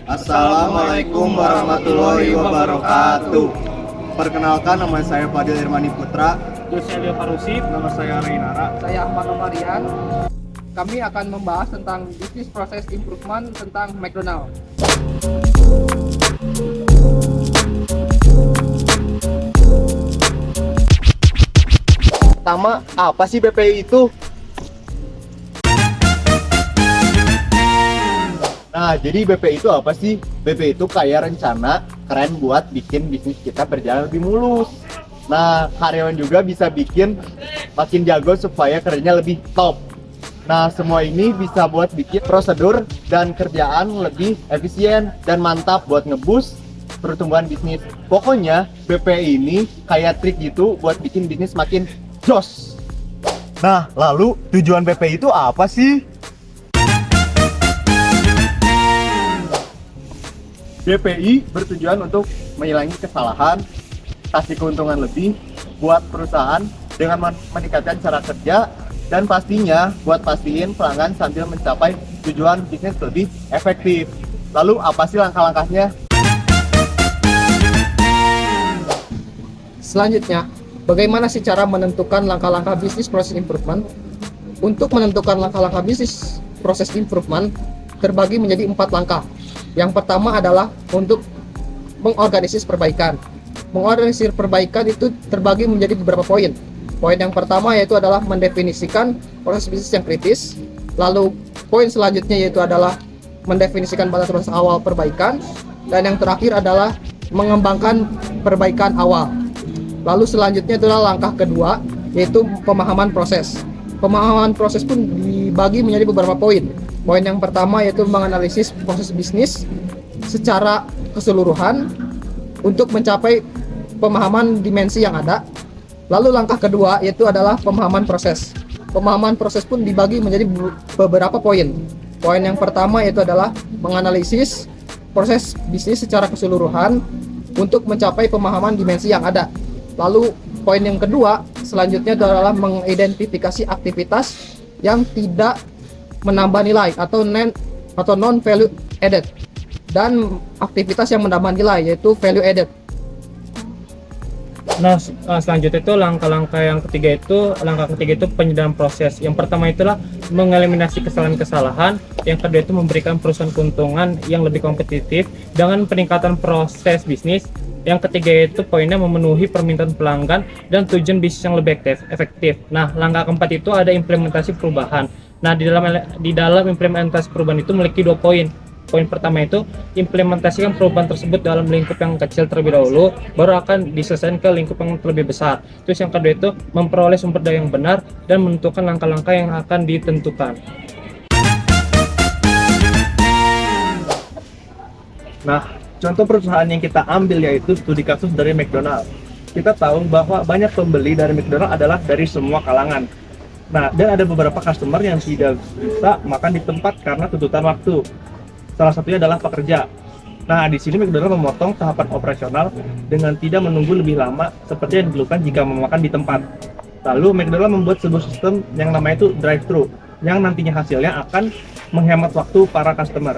Assalamualaikum warahmatullahi wabarakatuh. Perkenalkan, nama saya Fadil Irmani Putra. Joselio Parusip. Nama saya Rainara. Saya Ahmad Nomarian. Kami akan membahas tentang bisnis proses improvement tentang McDonald. Pertama, apa sih BPI itu? Nah, jadi BPI itu apa sih? BPI itu kayak rencana keren buat bikin bisnis kita berjalan lebih mulus. Nah, karyawan juga bisa bikin makin jago supaya kerjanya lebih top. Nah, semua ini bisa buat bikin prosedur dan kerjaan lebih efisien dan mantap buat ngeboost pertumbuhan bisnis. Pokoknya, BPI ini kayak trik gitu buat bikin bisnis makin jos. Nah, lalu tujuan BPI itu apa sih? BPI bertujuan untuk mengurangi kesalahan, kasih keuntungan lebih buat perusahaan dengan meningkatkan cara kerja, dan pastinya buat pastiin pelanggan sambil mencapai tujuan bisnis lebih efektif. Lalu apa sih langkah-langkahnya? Selanjutnya, bagaimana sih cara menentukan langkah-langkah bisnis proses improvement? Untuk menentukan langkah-langkah bisnis proses improvement terbagi menjadi 4 langkah. Yang pertama adalah untuk mengorganisir perbaikan. Mengorganisir perbaikan itu terbagi menjadi beberapa poin. Poin yang pertama yaitu adalah mendefinisikan proses bisnis yang kritis. Lalu poin selanjutnya yaitu adalah mendefinisikan batas-batas awal perbaikan. Dan yang terakhir adalah mengembangkan perbaikan awal. Lalu selanjutnya adalah langkah kedua yaitu pemahaman proses. Pemahaman proses pun dibagi menjadi beberapa poin. Poin yang pertama yaitu menganalisis proses bisnis secara keseluruhan untuk mencapai pemahaman dimensi yang ada. Lalu langkah kedua yaitu adalah pemahaman proses. Pemahaman proses pun dibagi menjadi beberapa poin. Poin yang pertama yaitu adalah menganalisis proses bisnis secara keseluruhan untuk mencapai pemahaman dimensi yang ada. Lalu poin yang kedua selanjutnya adalah mengidentifikasi aktivitas yang tidak menambah nilai atau non value added, dan aktivitas yang menambah nilai yaitu value added. Nah, selanjutnya itu langkah yang ketiga itu penyederhanaan proses. Yang pertama itulah mengeliminasi kesalahan-kesalahan. Yang kedua itu memberikan perusahaan keuntungan yang lebih kompetitif dengan peningkatan proses bisnis. Yang ketiga itu poinnya memenuhi permintaan pelanggan dan tujuan bisnis yang lebih efektif. Nah, langkah keempat itu ada implementasi perubahan. Nah, di dalam implementasi perubahan itu memiliki 2 poin. Poin pertama itu implementasikan perubahan tersebut dalam lingkup yang kecil terlebih dahulu, baru akan diselesaikan ke lingkup yang lebih besar. Terus yang kedua itu memperoleh sumber daya yang benar dan menentukan langkah-langkah yang akan ditentukan. Nah, contoh perusahaan yang kita ambil yaitu studi kasus dari McDonald. Kita tahu bahwa banyak pembeli dari McDonald adalah dari semua kalangan. Nah, dan ada beberapa customer yang tidak bisa makan di tempat karena tuntutan waktu. Salah satunya adalah pekerja. Nah, di sini McDonald memotong tahapan operasional dengan tidak menunggu lebih lama seperti yang dilakukan jika memakan di tempat. Lalu McDonald membuat sebuah sistem yang namanya itu drive-thru, yang nantinya hasilnya akan menghemat waktu para customer.